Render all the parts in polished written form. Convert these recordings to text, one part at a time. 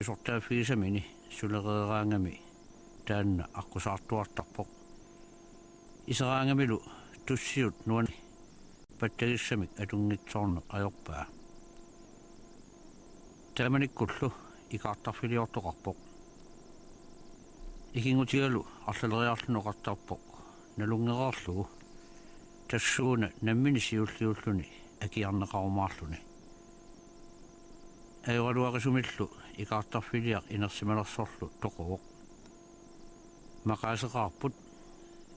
Sortaafiisamini sulereeraangami taanna aqusaartuartarpoq iseraangamilu tussiut nuani pattagissamik atungitsoorneq ajorpaa taamanikkullu ikaartarfiliortoqarpoq ikingutigalu arlaleriarlunoqartarpoq nalungereerlugu tassuuna nammini siulliulluni akiarneqarumaarluni ajoraluaqisumillu ikaartarfiliaq inersimalersorlu toqoq maqaaseqarput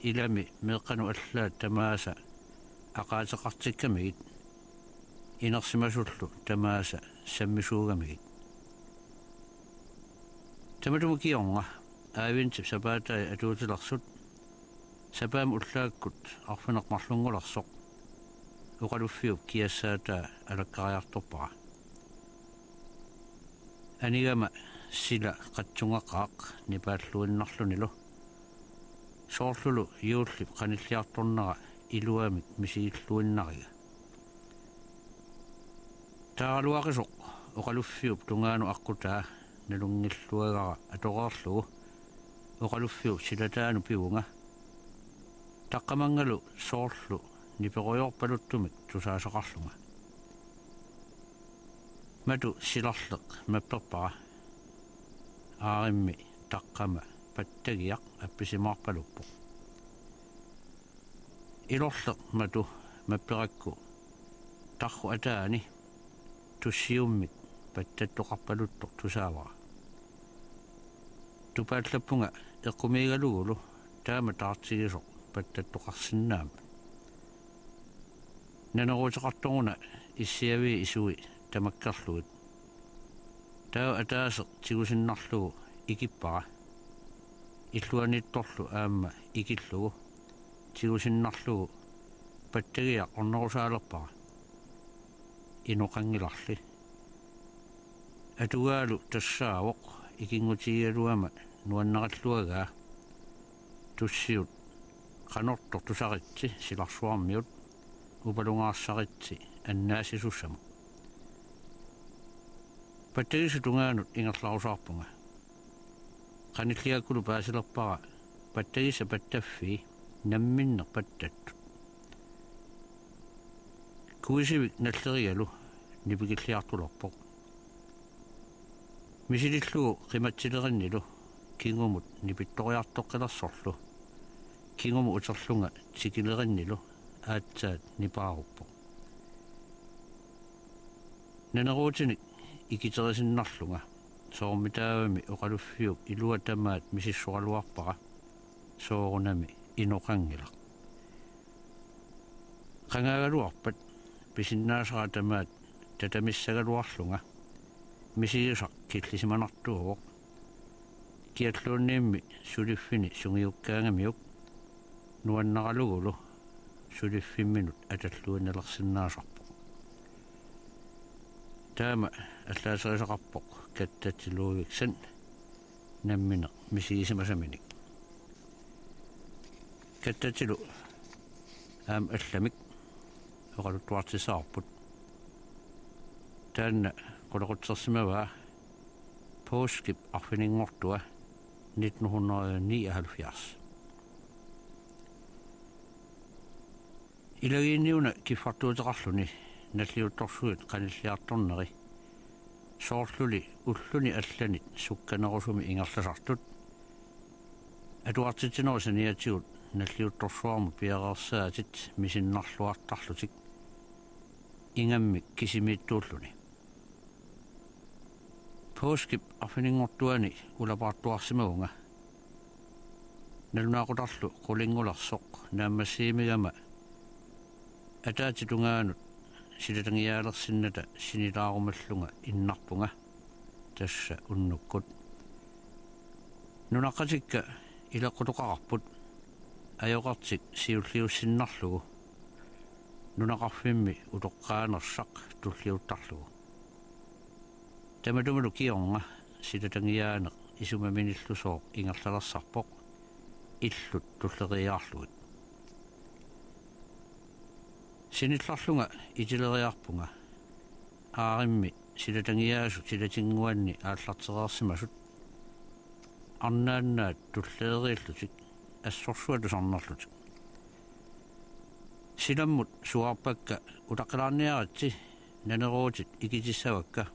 ilami meeqqanu allaat tamaasa aqaateqartikkamigit inersimasullu tamaasa sammisuugamigit tamatumu kiornga aavintip sapaatai atuutilersut sapaam ullaakkut arfineqmarlungulersoq uqaluffiup kiassaataa alakkariartorpara anigama sila qatsungaqaaq nipaalluinnarlunilu soorlulu yuullip qanilliartornera iluamik misiilluinnariga taaraluaqisoq uqaluffiup tungaanu aqutaa nalungilluagara atoqaarlugu uqaluffiup silataanu piunga taqqamangalu soorlu nipeqojorpaluttumik tusaasaqarlunga matu silarleq mapperpara aarimmi taqqama pattagiaq appisimaarpaluppoq ilorleq matu mapperakku tarru ataani tussiummik pattattoqarpaluttoq tusaavara tupaallapunga eqqumiigalugulu taama taartigisoq pattattoqarsinnaama naneruuteqartoruna issiavi isui tamakkarlugut taa ataaseq tigusinnarlugu ikippara illuanittorlu aamma ikillugu tigusinnarlugu pattagiaq ornerusaalerpara inoqangilarli atugaalu tassaavoq ikingutigaluama nuannaqalluagaa tussiut qanortor tusaritsi silarsuarmiut upalungaarssaritsi annaasisussama pattagisu tungaanut ingerlarusaarpunga qanilliakkulu paasilerpara pattagisa pattaffii namminneq pattattut kuisivik nallerigalu nipikilliartulerpoq misilillugu qimatsilerannilu kingumut nipittoriartoqqilersorlu kingumu uterlunga tikilerannilu aatsaat nipaaruppoq naneruutinik ikiterisinnarlunga soormitaavami uqaluffiup ilua tamaat misissualuarpara soorunami inoqangilaq qangaagaluarpat pisinnaasara tamaat tatamissagaluarlunga misigisaq killisimanartuuvoq kialluunniimmi suliffini sungiukkaangamiuk nuannaqalugulu suliffimminut atalluinnalersinnaasarpoq taama allaaserisaqarpoq kattatiluuviksan nammineq misigisimasaminik kattatilu aam allamik oqaluttuartisaarput taanna qoloqutsersimavaa påskip arfiningortua 1979 ilagiinniuna kiffartuuteqarluni nalliuttorsuit qanilliartorneri soorluli ulluni allanit sukkanerusumi ingerlasartut atuartitinerusaniatigut nalliuttorsuarmu piaqersaatit misinnarluartarlutik ingammik kisimiittuulluni påskip arfiningortuani ulapaartuarsimagunga nalunaaqutarlu qulingulersoq naammassiimigama ataatitungaanut silatangiaalersinnata sinilaarumallunga innarpunga tassa unnukkut nunaqqatikka ilaqutuqararput ajoqartik siulliussinnarlugu nunaqarfimmi utoqqaanersaq tulliuttarlugu tamatumulu kiornga silatangiaaneq isumaminillusooq ingerlalersarpoq illut tulleriaarlugut sinillarlunga itileriarpunga aarimmi silatangiaasut silatinguanni aallartereersimasut arnaannaat tulleeriillutik assorsuatu sarnarlutik silammut suarpakka utaqilaarniaratsi naneruutit ikitissavakka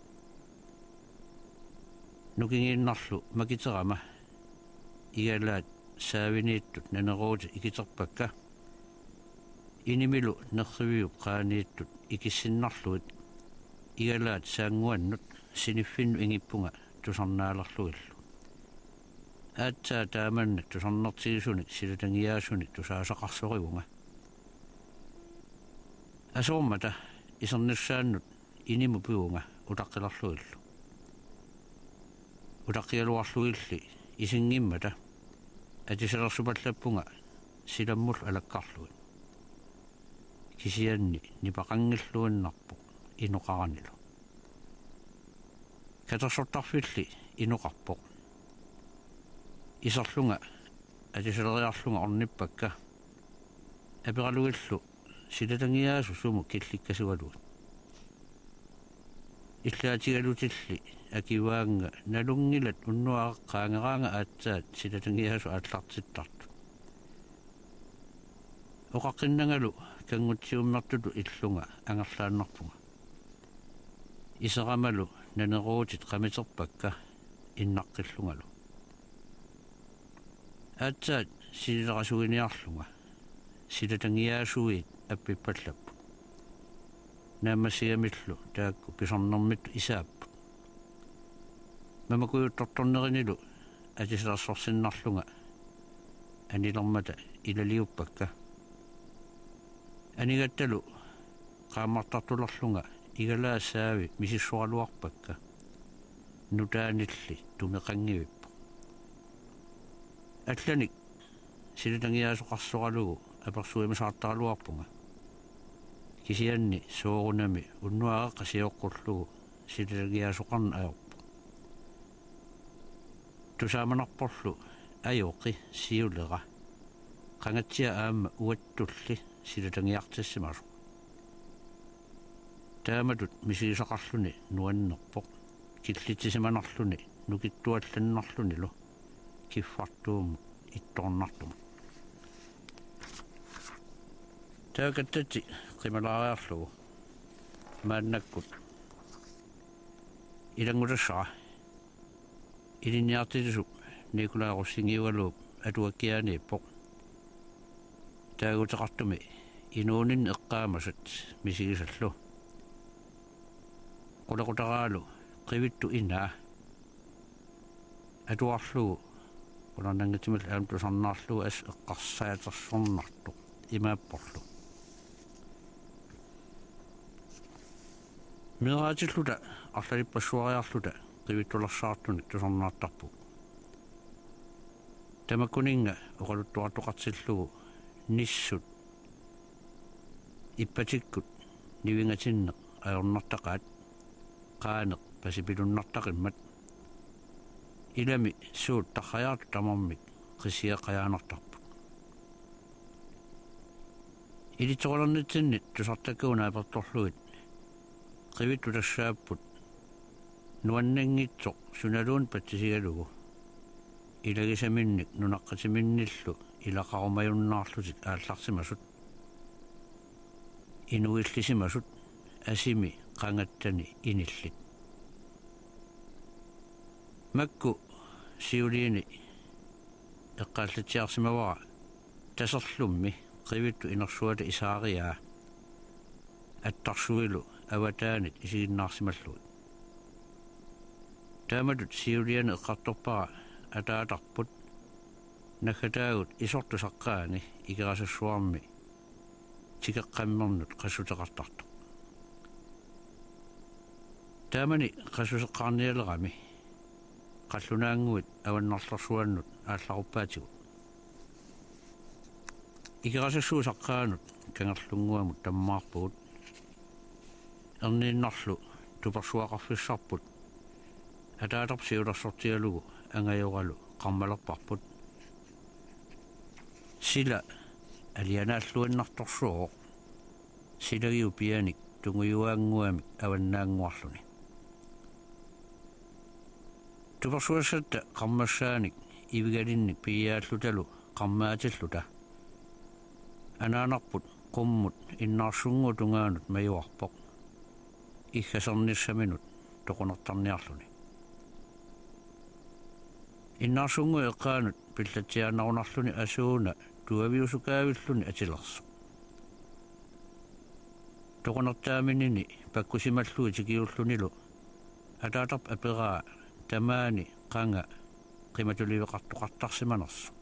nukingiinnarlu makiterama igalaat saaviniittut naneruutit ikiterpakka inimilu nerriviup qaaniittut ikissinnarluit igalaat saanguannut siniffinnu ingippunga tusarnaalarlugillu aatsaa taamanna tusarnertigisunik silatangiaasunik tusaasaqarsorivunga asoormata isernissaannut inimu piunga utaqilarlugillu utaqialuarlugilli isingimmata atisalersupallapunga silammul alakkarluit kisianni nipaqangilluannarpu inuqaranilu katersortarfilli inuqarpoq iserlunga atisaleriarlunga ornippakka apiralugillu silatangiaasu sumu killikkasugaluut illaatigalutilli akivaanga nalungilat unnuaqaangeraanga aatsaat silatangiaasu aallartittartu oqaqqinnangalu kangutsiummertutu illunga angerlaannarpunga iseramalu naneruutit qamiterpakka innaqqillungalu aatsaat silerasuginiarlunga silatangiaasuit appippallappu naamassigamillu taakku pisarnermittu isaappu mamakuyuttortornerinilu atisalersorsinnarlunga anilermata ilaliuppakka anigattalu qaammartartulerlunga igalaasaavi misissualuarpakka nutaanilli tumeqangivippu allanik silatangiaasuqarsoralugu apersuimisaartaraluarpunga kisianni soorunami unnuaqaqqa sioqqullugu silatangiaasuqarna ajorpu tusaamanarporlu ajoqi siulera qangatsia aamma uattulli silatangiartissimasu taamatut misiisaqarluni nuannerpoq killitisimanarluni nukittuallannarlunilu kiffartuumu ittornartumu taakattati qimalaariarlugu maannakkut ilangulassara ilinniartilisu nikulaarussigiugaluup atuakkiaaniippoq taaguteqartumi inuunin eqqaamasat misigisallu qulaqutaqaalu qivittu inaa atuarlugu qulannangatimal aamtusarnaarlugu as eqqarsaatersornartu imaapporlu mineraatilluta arlalipassuariarluta qivittulersaartunik tusornaartarpu tamakkuninga oqaluttuartuqartillugu nissut ippatikkut nivingatinneq ajornartaqaat qaaneq pasipilunnartaqimmat ilami suut tarrajaartu tamarmik qisiaqajaanartarput ilitsoqolernitsinni tusartakkuuna apertorluit qivittu tassaapput nuannangitsoq sunaluun pattisigalugu ilagisaminnik nunaqqatiminnillu ilaqarumajunnaarlutik aallarsimasut inuillisimasut asimi qangattani inillit makku siuliini eqqaallatiarsimavara taserlummi qivittu inersuata isaariaa attarsuilu avataanit isiginnaarsimalluut taamatut siuliani eqqartorpara ataatarput nakhataagut isortusaqqaani ikerasassuarmi tikeqqammernut qassuteqartartu taamani qassuseqqaarnialerami qallunaanguit avannarlarsuannut aallaruppaatigu ikerasassuusaqqaanut kangerlunguamut tammaarpugut erniinnarlu tupersuaqarfissarput ataatarpsiulersortialugu angajoralu qarmalerparput sila alianaalluannartorsuoq silagiu pianik tungujuaanguamik avannaanguarluni Tupersuassata qammassaanik ivigalinnik piyaallutalu qammaatilluta anaanarput qummut innaarsungutungaanut mayuarpoq iggasernissaminut toqunartarniarluni innaarsungu eqqaanut pillatsiaannarunarluni asuuna tuaviusukaavilluni atilersu toqunartaaminini pakkusimalluu tikiullunilu ataatarp aperaa tamaani qanga qimatuliveqartoqartarsimanersu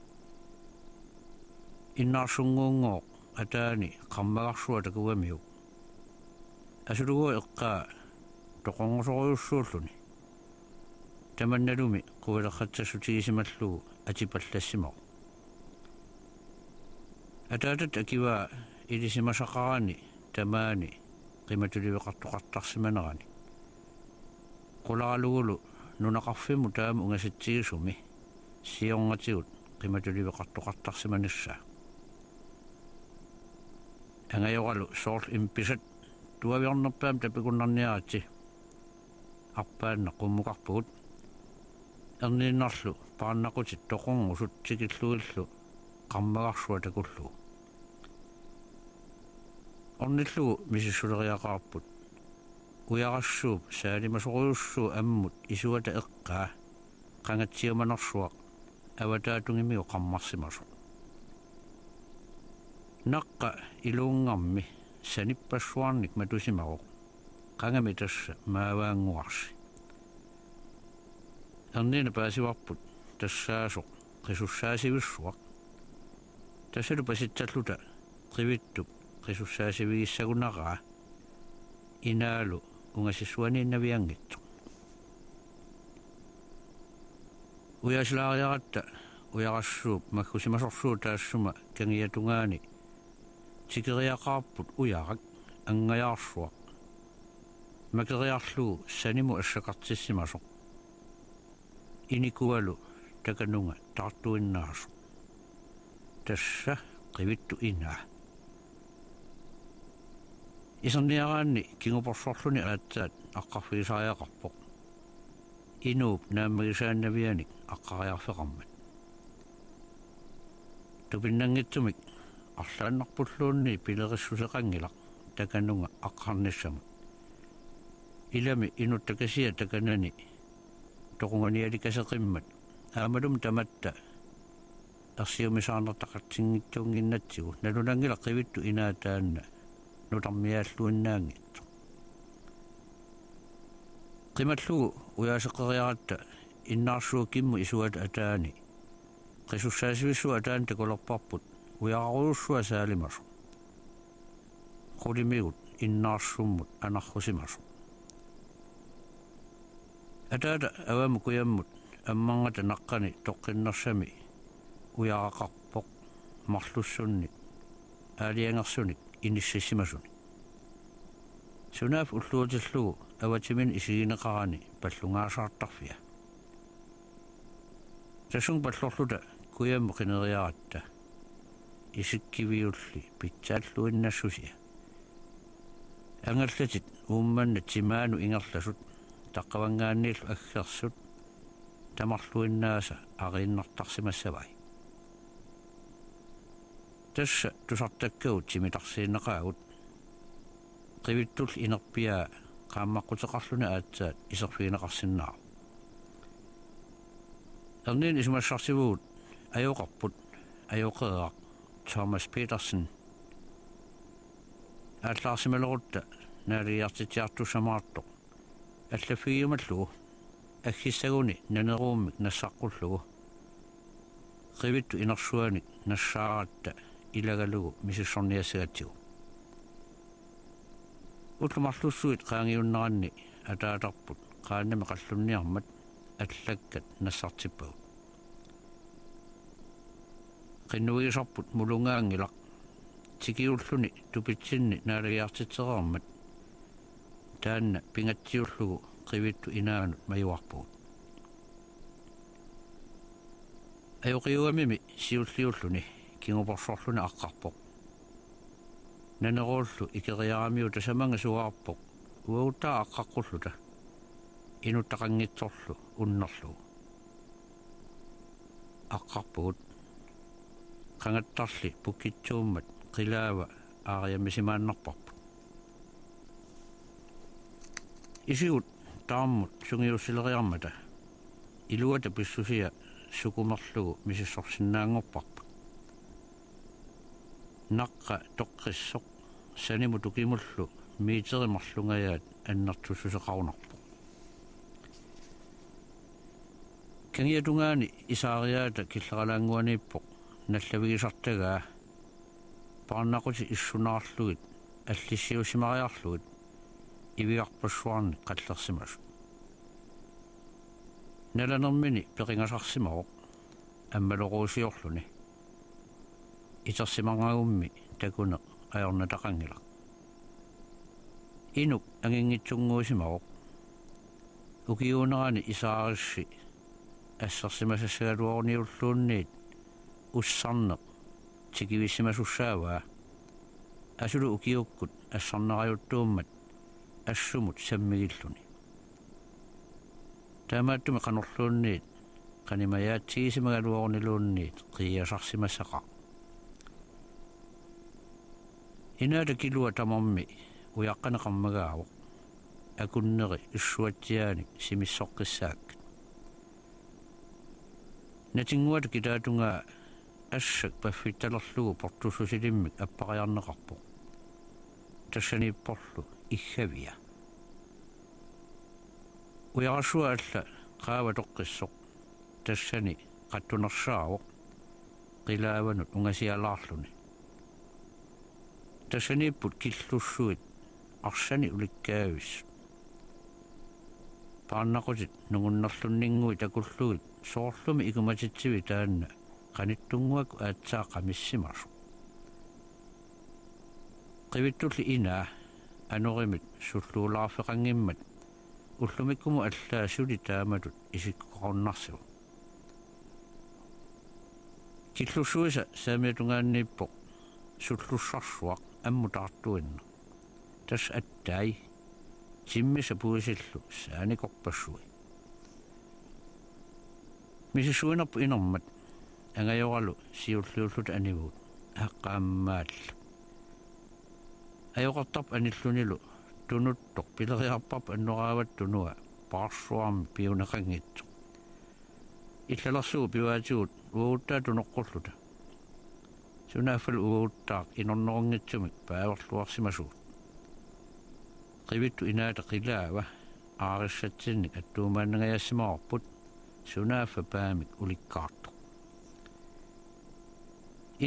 innaarsunguungooq ataani qammagarsua takuamiu asulugu eqqaa toqongorsoruyussuulluni tamannalumi quvileqattassutigisimalluu atipallassimaq ataatat akivaa ilisimasaqarani tamaani qimatuliveqartoqartarsimanerani qularalugulu nunaqarfimu taamu ungasittigisumi siorngatigut qimatuliveqartoqartarsimanissaa angayoqalu soorl impisat tuaviornerpaam tapikunnarniaati arpaanna qummuqarpugut erniinnarlu paannaqutit toqongusut tikilluillu qammagarsua takullu ornillugu misissuleriaqarput uyarassuup saalimasoquyussuu ammut isuata eqqaa qangatsiumanersuaq avataatungimiu qammarsimasu naqqa iluungarmi sanippassuarnik matusimaruq qangami tassa maavaanguarsi erniina paasivarput tassaasoq qisussaasivissuaq tassalu pasitsalluta qivittup qisussaasivigissagunaraa inaalu ungasissuaniinnaviangittu uyaasilaariaratta uyarassuup makkusimasorluu taassuma kangiyatungaani tikeriaqarput uyarak angajaarsuaq makeriarluu sanimu assaqartissimasoq inikualu takanunga tartuinnaasu tassa qivittu inaa iserniaraanni kinguporsorluni aatsaat aqqarfigisaariaqarpoq inuup naammagisaannavianik aqqariarfeqarmat tupinnangitsumik арлааннарпуллуунни пилерissусеқангилақ таканунга аққарниссамут илами инуттакасия таканани тоқунганиаликасеқиммат аамалум таматта арсиумисаарнертақатсингитсуунгиннатсигу налунангила қивитту инаатаанна нутармиааллуиннаангитсо қималлугу уяасеққериаратта иннаарсуу кимму исуата атаани қисуссаасивиссу атаан такулерпарпут uyaqaruussua saalimasu qulimigut innaarsummut anarrusimasu ataata avamu kuyammut ammangata naqqani toqqinnersami uyaqaqarpoq marlussunni aaliangersunik inississimasuni sunaaf ulluutillugu avatimin isigineqarani pallungaasaartarfia tasung pallorluta kuyammu qineriaratta isikkiviulli pitsaallуиннассусия ангаллатит уумманна тимаану ингерласут таққавангааннииллу аггерсут тамарлуиннааса арииннартарсимассавай тасса тусартаккагут тимитарсииннеқаагут қивиттул инерпиаа qaammaqqutеқарлуна аатсаат исерфигинеқарсиннаа эрнин исумассарсивуут аёоқарпут аёоқераақ Thomas Petersen ааллаарсималерутта наалиартитиартуссамаартоқ аллафигиумаллугу аггиссагуни нанерууммик нассаққуллугу qivittu inersuanik nassaaratта ilagallugu misissорниассагатсигу уллумарлуссуит qaangiunneranni атаатарпут qaannami qallunniarmat аллаккат нассартиппагу qinnuigisarput mulungaangilaq tikiulluni tupitsinni naaлагиартитсеқармат таанна пингаtsiullugu qivittu inaanut mayuarpugut ajoqiuamimi siulliulluni kingupорsorluni aqqarpoq naneruullu ikeriaramiu tasamanga suaarpoq uauttaa aqqaqqulluta inuttaqanngitsorlu unnerlugu aqqarpugut qangattarli pukkitsuummat qilaava aariamisimaannarparput isigut taammut sungiussileriarmata iluata pissusia sukumerlugu misissorsinnaangorparput naqqa toqqissoq sanimu tukimullu miiterimarlungayaat annartussuseqarunarpu kangiatungaani isaariaata killeralaanguaniippoq nallavigisartagaa paarnaquti issunaarlugit аллиссиусимариарлугит ивиарпассуарни қаллерсимасу наланермини пеқингасарсимароқ аммалоруусиорлуни итерсимангагумми такуне аёрнатақангилақ инук ангингитсунгуусимароқ укиунерани исаарисси ассерсимасассагалуорниуллуунниит уссарнеқ тикивиссимасуссааваа асулу укиуккут ассарнериуттууммат ассумут саммигиллуни таамааттуми канорлуунниит канимаяатсигисимагалуорнилуунниит қиасарсимассақа инаата килуа тамарми уяққанеқармагаавоқ акуннери иссуатсиаани симиссоққиссаак натингуата китаатунгаа ассак паффитталерлугу портусусилиммик аппариарнеқарпоқ тассанииппорлу иггавия уярасуа алла qaava toqqissoq tassani qattunersaavoq qilaavanut ungasialaarluni tassaniipput killussuit arsani ulikkaavis paannaqutit nungunnerlunninngui takulluit soorlumi ikumatittivi taanna qanittunguak aatsaaqamissimarsu qivittulli inaa anorimit sulluulaarfeqangimmat ullumikkumu allaasuli taamatut isikkuqarnarsigu killussuisa saamiatungaanniippoq sullussarsuaq ammutaartuinna tas attai timmisa puisillu saanikorpassui misisuinarpu inermat angajoralu siulliullut anivuut haqqaammaalla ajoqartarp anillunilu tunuttoq pileriarparp annoraavat tunua paarsuarmi piunaqangitsu illalersugu pivaatigut uuttaa tunoqqulluta sunaaffal uuttaaq inornerungitsumik paaverluarsimasuut qivittu inaata qilaava aarissatsinnik attuumaannagayassimaarput sunaaffa paamik ulikkaartu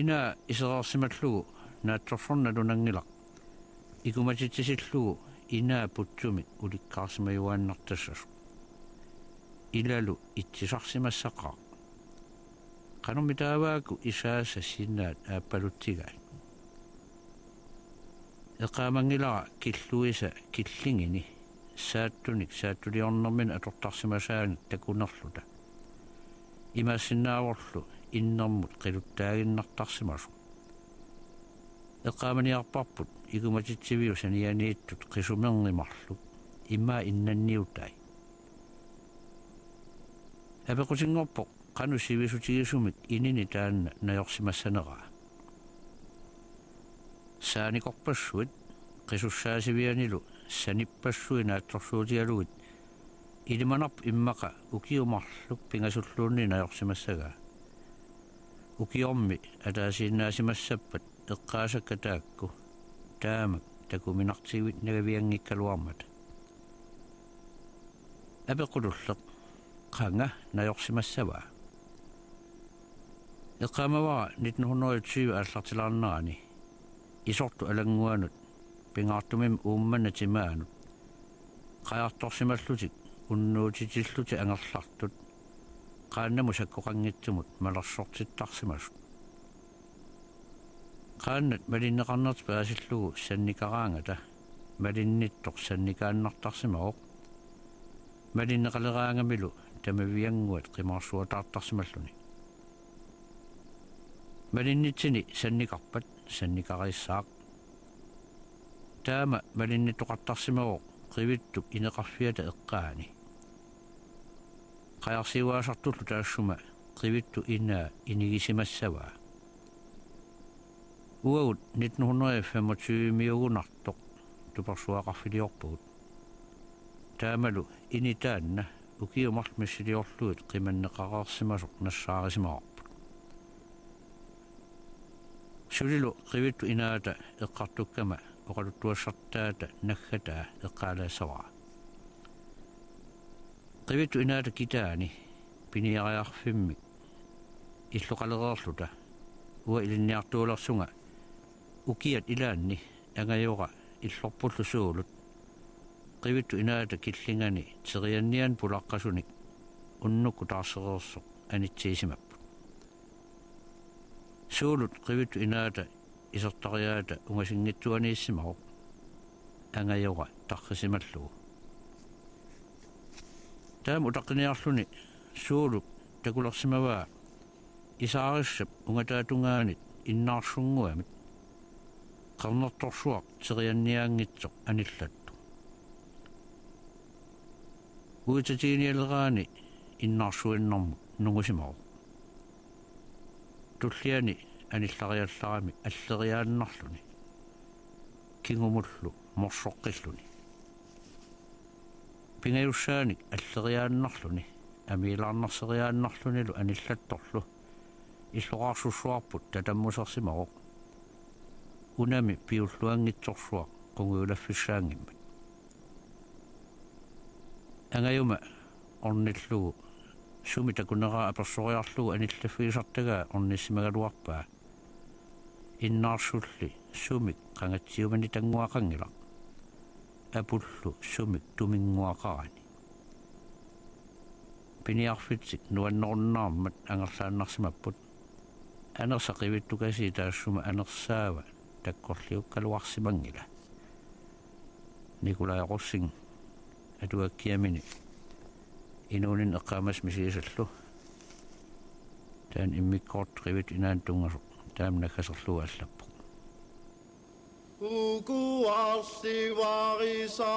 inaa iserarsimallugu naatsorsornalunangilaq ikumatittisillugu inaa putsumik ulikkaarsimayuaannartassasu ilalu itsisarsimassaqaa qanormitaavaaku isaasa sinnaat aappaluttigaat eqaamangilara killuisa killingini saattuliornermin atortarsimasaangik takunerluta imaassinnaavorlu innermut qiluttaaginnartarsimasu eqaamaniarparput ikumatittiviu sanianiittut qisumernimarlu immaa innanniutai apequtingorpoq qanu sivisutigisumik inini taanna najorsimassaneraa saanikorpassuit qisussaasivianilu sanippassuin aattorsuutialugit ilimanarp immaqa ukiumarluk pingasulluunni najorsimassagaa ukiormi ataasiinnaasimassappat eqqaasakka taakku taamak takuminartigivit nagaviangikkaluarmata apeqululleq qanga najorsimassavaa eqqaamavara 1920 aallartilaarnerani isortu alanguanut pingaartumim uummanna timaanut qajartorsimallutik unnuutitilluti angerlartut qaannamu sakkoqangitsumut malersortittarsimasut qaannat malinneqarnerti paasillugu sannikaraangata malinnittoq sannikaannartarsimaoq malinneqaleraangamilu tamavianguat qimaarsuataartarsimalluni malinnitsini sannikarpat sannikarissaaq taama malinnittoqartarsimaoq qivittuk ineqarfiata eqqaani qajarsiuaasartullu taassuma qivittu ina inigisimassavaa uaut 1925 miugunartoq tuparsuaqarfiliorpugut taamalu initaanna ukiumart missiliorluut qimanneqaqarsimasoq nassaarismaarput sulilu qivittu inaata eqqartukkama oqaluttuassartaata naggataa eqqaalaassaraa qivittu inaata kitaani piniariarfimmi illuqalereerluta ua ilinniartuulersunga ukiat ilaanni angajora illorpullu suulut qivittu inaata killingani teriannian pulaqqasunik unnukku taarsereersoq anitsiisimapput suulut qivittu inaata isertariaata ungasingitsuaniissimaroq angajora tarrisimallugu taam utaqqiniarluni suuluk takulersimavaa isaarissap ungataatungaanit innaarsunguamit qarnertorsuaq terianniaangitsoq anillattu uitatiinialeraani innaarsuinnarmut nungusimaroq tulliani anillariallarami alleriaannarluni kingumullu morsoqqilluni pingayussaanik alleriaannarluni amiilaarnarseriaannarlunilu anillattorlu illoqarsussuarput tatammusersimaroq unami piulluangitsorsuaq qunguulaffissaangimmat angajuma ornillugu sumi takuneraa apersoriarlugu anillafiisartagaa ornissimagaluarpaa innaarsulli sumik qangatsiumani tanguaqangilaq apullu sumik tuminguaqarani piniarfitsik nuannorunnaarmat angerlaannarsimapput anersaqivittukasi taassuma anersaava takkorliukkaluarsimangila Nikolai Rossing atuakkiamini inuunin eqqaamas misiisallu taan immikkoortrivit inaantungasoq taam nakkaserluga allappo Uku arsivarisa